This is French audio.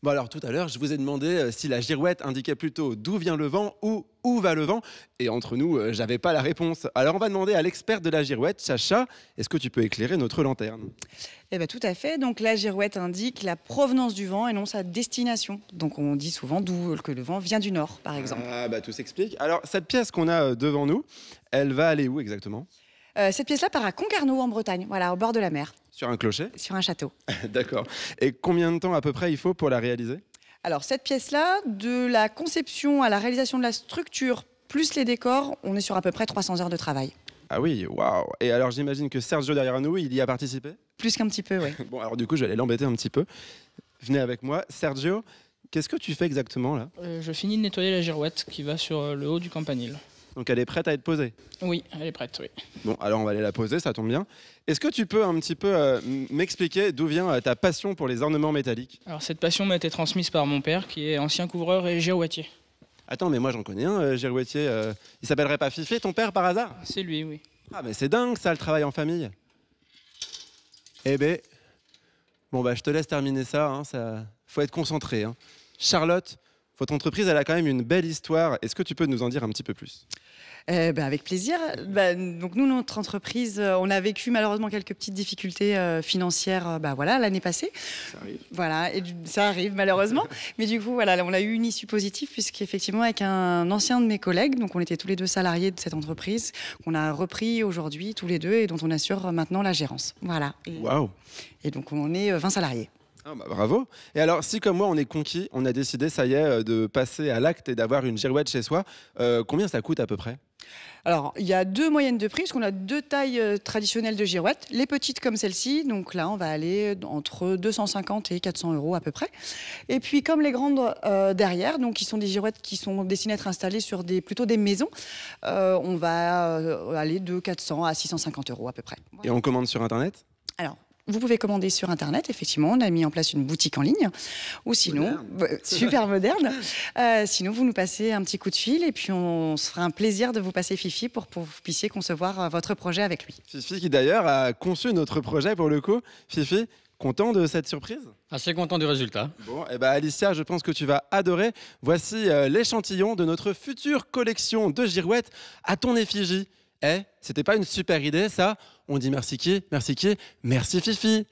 Bon alors tout à l'heure, je vous ai demandé si la girouette indiquait plutôt d'où vient le vent ou où va le vent. Et entre nous, j'avais pas la réponse. Alors on va demander à l'expert de la girouette, Chacha, est-ce que tu peux éclairer notre lanterne? Eh bien, tout à fait. Donc la girouette indique la provenance du vent et non sa destination. Donc on dit souvent que le vent vient du nord, par exemple. Ah bah tout s'explique. Alors cette pièce qu'on a devant nous, elle va aller où exactement? Cette pièce-là part à Concarneau en Bretagne, voilà, au bord de la mer, Sur un clocher? sur un château. D'accord. Et combien de temps à peu près il faut pour la réaliser? Alors cette pièce-là, de la conception à la réalisation de la structure, plus les décors, on est sur à peu près 300 heures de travail. Ah oui, waouh. Et alors j'imagine que Sergio derrière nous, il y a participé? Plus qu'un petit peu, oui. Bon alors du coup, je vais aller l'embêter un petit peu. Venez avec moi. Sergio, qu'est-ce que tu fais exactement là? Je finis de nettoyer la girouette qui va sur le haut du campanile. Donc elle est prête à être posée. Oui, elle est prête, oui. Bon, alors on va aller la poser, ça tombe bien. Est-ce que tu peux un petit peu m'expliquer d'où vient ta passion pour les ornements métalliques? Alors cette passion m'a été transmise par mon père qui est ancien couvreur et girouettier. Attends, mais moi j'en connais un, girouettier. Il s'appellerait pas Fifi, ton père, par hasard? C'est lui, oui. Ah, mais c'est dingue ça, le travail en famille. Eh ben, bon bah je te laisse terminer ça, hein, ça... faut être concentré, hein. Charlotte, votre entreprise, elle a quand même une belle histoire. Est-ce que tu peux nous en dire un petit peu plus? Avec plaisir. Donc nous, notre entreprise, on a vécu malheureusement quelques petites difficultés financières voilà, l'année passée. Ça arrive. Voilà, et ça arrive malheureusement. Mais du coup, voilà, on a eu une issue positive puisqu'effectivement, avec un ancien de mes collègues, donc on était tous les deux salariés de cette entreprise, qu'on a repris aujourd'hui tous les deux et dont on assure maintenant la gérance. Voilà. Waouh! Et donc on est 20 salariés. Ah bah bravo. Et alors, si comme moi on est conquis, on a décidé, ça y est, de passer à l'acte et d'avoir une girouette chez soi, combien ça coûte à peu près? Alors, il y a deux moyennes de prix, parce qu'on a deux tailles traditionnelles de girouettes. Les petites comme celle-ci, donc là, on va aller entre 250 et 400 euros à peu près. Et puis, comme les grandes derrière, donc qui sont des girouettes qui sont destinées à être installées sur plutôt des maisons, on va aller de 400 à 650 euros à peu près. Et on commande sur Internet? Alors, vous pouvez commander sur Internet, effectivement. On a mis en place une boutique en ligne. Ou sinon, super moderne. Sinon, vous nous passez un petit coup de fil et puis on se fera un plaisir de vous passer Fifi pour que vous puissiez concevoir votre projet avec lui. Fifi qui d'ailleurs a conçu notre projet pour le coup. Fifi, content de cette surprise? Assez content du résultat. Bon, et ben Alicia, je pense que tu vas adorer. Voici l'échantillon de notre future collection de girouettes à ton effigie. Eh, c'était pas une super idée ça? On dit merci qui? Merci qui? Merci Fifi.